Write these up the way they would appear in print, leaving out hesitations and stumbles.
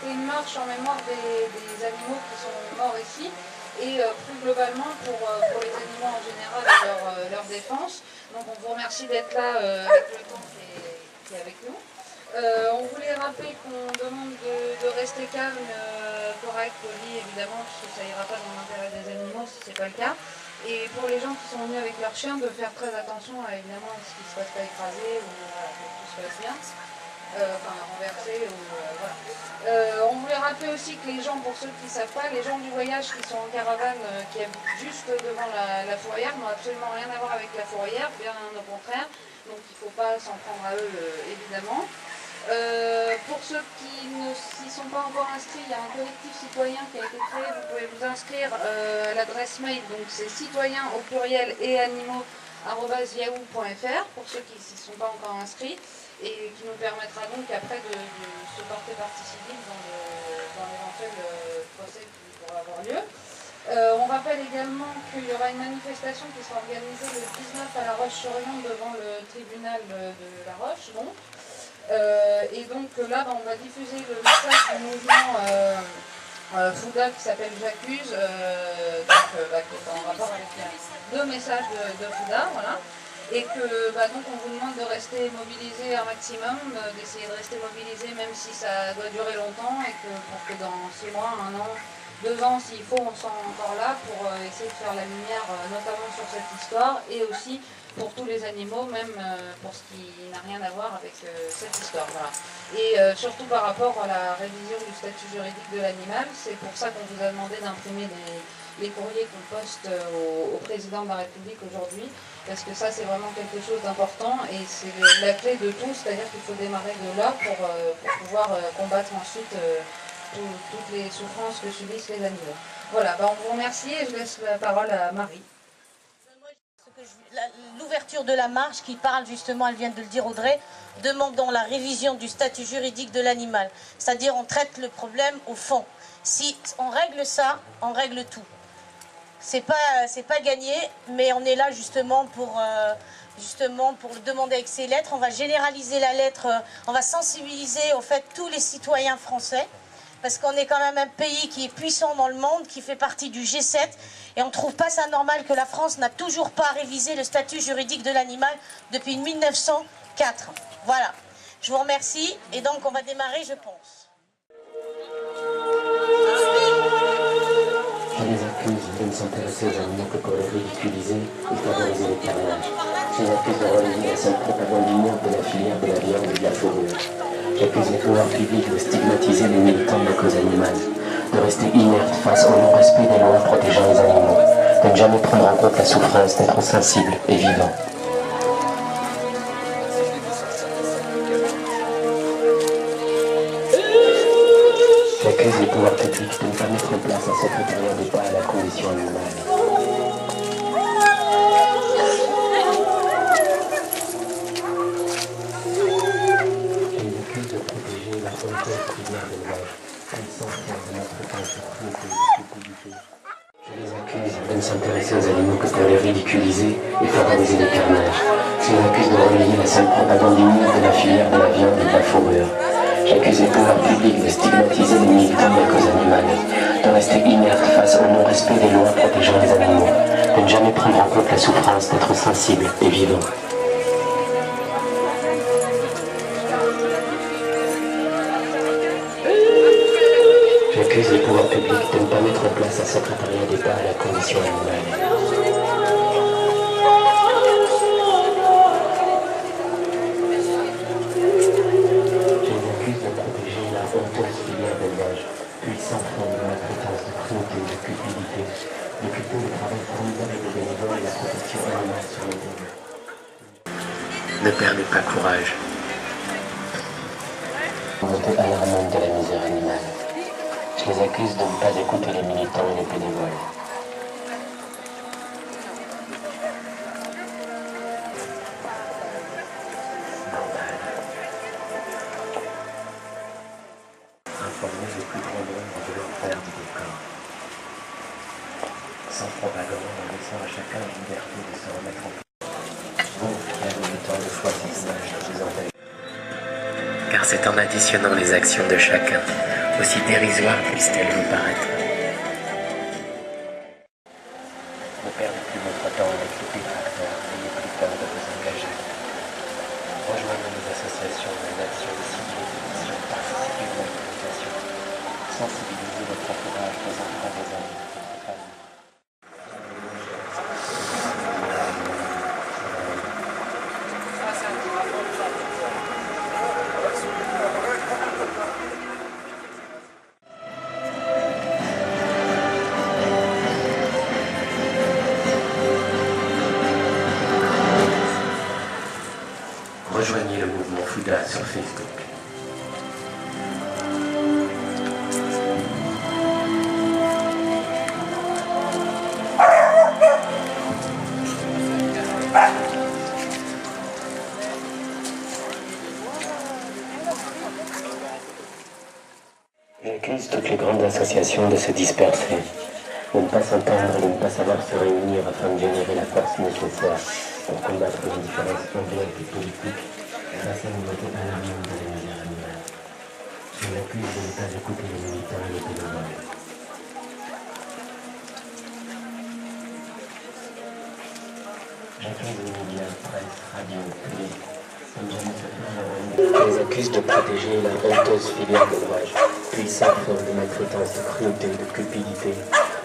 c'était une marche en mémoire des animaux qui sont morts ici, et plus globalement pour les animaux en général et leur défense. Donc on vous remercie d'être là avec le temps qui est avec nous. On voulait rappeler qu'on demande de rester calme, correct, poli évidemment, parce que ça ira pas dans l'intérêt des animaux si c'est pas le cas. Et pour les gens qui sont venus avec leurs chiens, de faire très attention à évidemment ce qui ne se passe pas écrasé ou voilà, que tout se passe bien. Enfin renversé ou voilà. On voulait rappeler aussi que les gens, pour ceux qui ne savent pas, les gens du voyage qui sont en caravane, qui habitent juste devant la fourrière, n'ont absolument rien à voir avec la fourrière, bien au contraire. Donc il ne faut pas s'en prendre à eux évidemment. Pour ceux qui ne s'y sont pas encore inscrits, il y a un collectif citoyen qui a été créé. Vous pouvez vous inscrire à l'adresse mail, donc c'est citoyens au pluriel et animaux@yahoo.fr pour ceux qui ne s'y sont pas encore inscrits, et qui nous permettra donc après de se porter partie civile dans l'éventuel procès qui pourra avoir lieu. On rappelle également qu'il y aura une manifestation qui sera organisée le 19 à La Roche-sur-Yon devant le tribunal de La Roche. Donc. Et donc là, on va diffuser le message du mouvement Fouda qui s'appelle J'accuse, qui est en rapport avec deux messages de Fouda, voilà. Et que donc on vous demande de rester mobilisés un maximum, d'essayer de rester mobilisés même si ça doit durer longtemps, et que pour que dans 6 mois, 1 an, 2 ans, s'il faut, on soit encore là pour essayer de faire la lumière, notamment sur cette histoire, et aussi pour tous les animaux, même pour ce qui n'a rien à voir avec cette histoire. Voilà. Et surtout par rapport à la révision du statut juridique de l'animal, c'est pour ça qu'on vous a demandé d'imprimer les courriers qu'on poste au président de la République aujourd'hui, parce que ça c'est vraiment quelque chose d'important, et c'est la clé de tout, c'est-à-dire qu'il faut démarrer de là pour pouvoir combattre ensuite toutes les souffrances que subissent les animaux. Voilà, on vous remercie et je laisse la parole à Marie. L'ouverture de la marche qui parle justement, elle vient de le dire Audrey, demandant la révision du statut juridique de l'animal. C'est-à-dire on traite le problème au fond. Si on règle ça, on règle tout. C'est pas gagné, mais on est là justement pour le demander avec ces lettres. On va généraliser la lettre, on va sensibiliser au fait tous les citoyens français, parce qu'on est quand même un pays qui est puissant dans le monde, qui fait partie du G7, et on ne trouve pas ça normal que la France n'a toujours pas révisé le statut juridique de l'animal depuis 1904. Voilà. Je vous remercie, et donc on va démarrer, je pense. Je les accuse de ne s'intéresser aux animaux que pour les ridiculiser et favoriser les carnages. Je les accuse de relayer la seule propagande immonde de la filière de la viande et de la fourrure. J'accuse les pouvoirs publics de stigmatiser les militants de la cause animale, de rester inertes face au non-respect des lois protégeant les animaux, de ne jamais prendre en compte la souffrance d'êtres sensibles et vivants. J'accuse les pouvoirs publics de ne pas mettre en place un secrétariat d'État à la condition animale. Je les accuse de ne s'intéresser aux animaux que pour les ridiculiser et favoriser les carnages. Je les accuse de relayer la seule propagande immonde de la filière de la viande et de la fourrure. J'accuse les pouvoirs publics de stigmatiser les militants de la cause animale, de rester inertes face au non-respect des lois protégeant les animaux, de ne jamais prendre en compte la souffrance d'êtres sensibles et vivants. J'accuse les pouvoirs publics de ne pas mettre en place un secrétariat d'État à la condition animale. Je les accuse de protéger la honteuse filière d'élevage, puissante forme de maltraitance, de cruauté, de cupidité, d'occuper le travail formidable des bénévoles et la protection animale sur le terrain. Ne perdez pas courage. Montée alarmante de la misère animale. Je les accuse de ne pas écouter les militants et les bénévoles. Informer le plus grand nombre de l'envers du décor. Sans propagande, en laissant à chacun la liberté de se remettre en place. Vous qui avez eu tant de fois cette image de vous envers. Car c'est en additionnant les actions de chacun, aussi dérisoire puisse-t-elle vous paraître. Ne perdez plus votre temps avec les détracteurs, n'ayez plus peur de vous engager. Rejoignez les associations, les actions de civilisation, participez à la communication, sensibilisez votre entourage, vos enfants, vos amis, votre famille. Rejoignez le mouvement Fouda sur Facebook. J'accuse toutes les grandes associations de se disperser, de ne pas s'entendre, de ne pas savoir se réunir afin de générer la force nécessaire pour combattre les différences ambiantes et politiques face à une montée alarmante de la misère animale. Je l'accuse de ne pas écouter les militants et les pédagogues. J'accuse les médias, presse, radio, télé, je les accuse de protéger la honteuse filière d'élevage, puissante forme de maltraitance, de cruauté, de cupidité,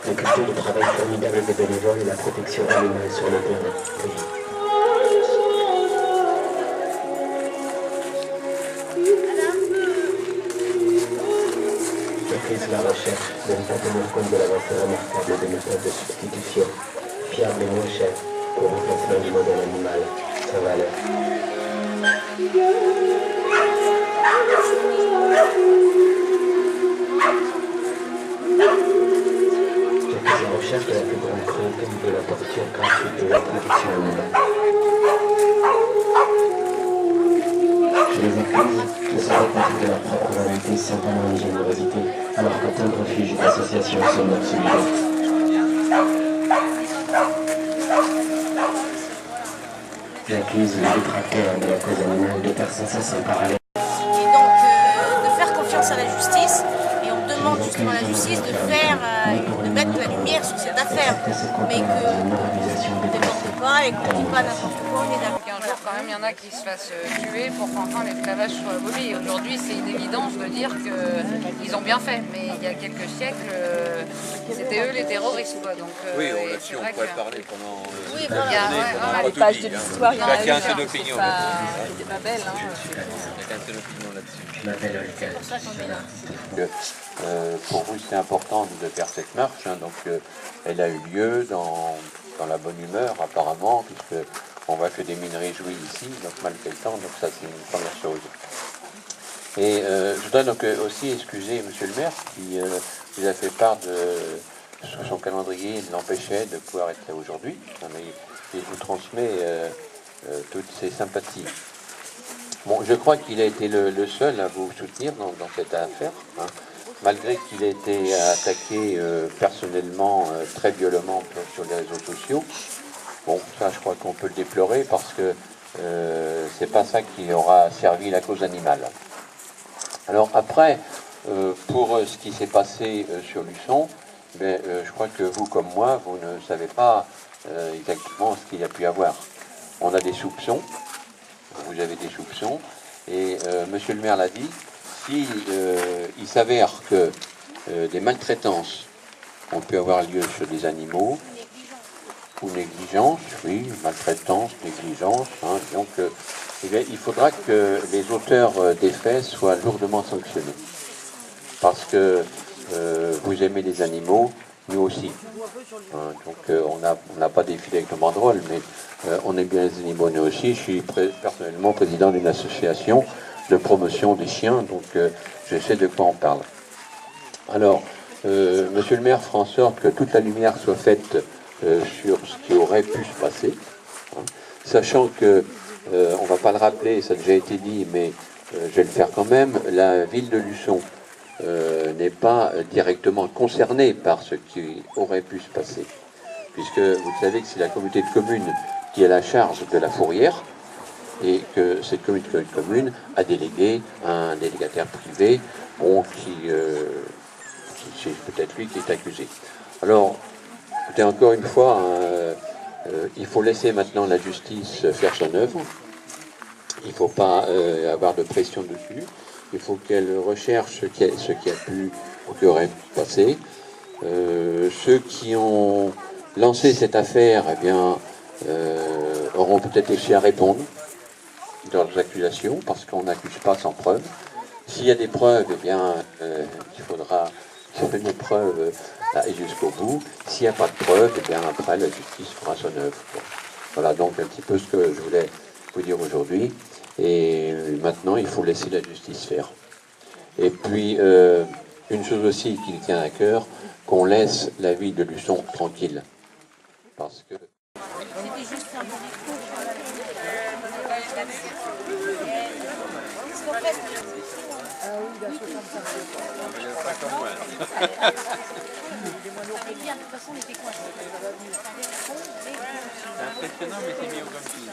de culture de travail formidable des bénévoles et la protection animale sur le terrain. J'accuse la recherche de ne pas tenir compte de l'avancée remarquable des méthodes de substitution, fiables et moins chères, pour remplacement du modèle animal, sa valeur. J'accuse la recherche de la plus grande cruauté de la torture gratuite de la production animale. Je les accuse de se repentir de leur propre volonté sans talent ni générosité, alors que tant de refuges et d'associations sont morts solidaires. J'accuse les détracteurs de la cause animale de faire sans cesse en parallèle. Et donc de faire confiance à la justice, et on demande justement à la justice de mettre la lumière sur cette affaire, mais qu'on ne déporte pas et qu'on ne dit pas n'importe quoi, on est d'accord. Un jour quand même il y en a qui se fassent tuer pour qu'enfin l'esclavage soit aboli. Aujourd'hui c'est une évidence de dire qu'ils ont bien fait, mais il y a quelques siècles c'était eux les terroristes quoi. Donc, oui, là-dessus on pourrait parler pendant oui, voilà. les pages de l'histoire, il y en a chacun a son opinion là-dessus. C'est pas belle. Chacun a son opinion là-dessus. Pour vous c'est important de faire cette marche, hein, donc elle a eu lieu dans la bonne humeur apparemment, puisque on voit que des mines réjouies ici, donc malgré le temps, donc ça c'est une première chose. Et je voudrais donc aussi excuser Monsieur le maire qui vous a fait part de son calendrier l'empêchait de pouvoir être là aujourd'hui. Et je vous transmets toutes ses sympathies. Bon, je crois qu'il a été le seul à vous soutenir dans cette affaire, hein, malgré qu'il ait été attaqué personnellement très violemment sur les réseaux sociaux. Bon, ça je crois qu'on peut le déplorer parce que c'est pas ça qui aura servi la cause animale. Alors après, pour ce qui s'est passé sur Luçon, je crois que vous comme moi, vous ne savez pas exactement ce qu'il y a pu avoir. On a des soupçons, vous avez des soupçons, et monsieur le maire l'a dit, si il s'avère que des maltraitances ont pu avoir lieu sur des animaux, ou négligence, oui, maltraitance, négligence, hein, donc il faudra que les auteurs des faits soient lourdement sanctionnés. Parce que vous aimez les animaux, nous aussi. Hein, donc on n'a pas défilé avec le banderole, mais on aime bien les animaux, nous aussi. Je suis personnellement président d'une association de promotion des chiens, donc je sais de quoi on parle. Alors, monsieur le maire fera en sorte que toute la lumière soit faite sur ce qui aurait pu se passer, hein, sachant que, on ne va pas le rappeler, ça a déjà été dit, mais je vais le faire quand même, la ville de Luçon n'est pas directement concernée par ce qui aurait pu se passer, puisque vous savez que c'est la communauté de communes qui a la charge de la fourrière, et que cette communauté de communes a délégué un délégataire privé, bon, qui c'est peut-être lui qui est accusé. Alors, écoutez, encore une fois, il faut laisser maintenant la justice faire son œuvre. Il ne faut pas avoir de pression dessus. Il faut qu'elle recherche ce qui a pu ou qui aurait pu passer. Ceux qui ont lancé cette affaire, eh bien, auront peut-être aussi à répondre de leurs accusations, parce qu'on n'accuse pas sans preuve. S'il y a des preuves, eh bien, il faudra que les preuves aillent jusqu'au bout. S'il n'y a pas de preuves, eh bien, après, la justice fera son œuvre. Bon. Voilà donc un petit peu ce que je voulais vous dire aujourd'hui. Et maintenant, il faut laisser la justice faire. Et puis, une chose aussi qui tient à cœur, qu'on laisse la ville de Luçon tranquille. Parce que... C'était juste un petit coup. Bien, de toute façon, on était coincés. C'est impressionnant, mais c'est mis au comme tout.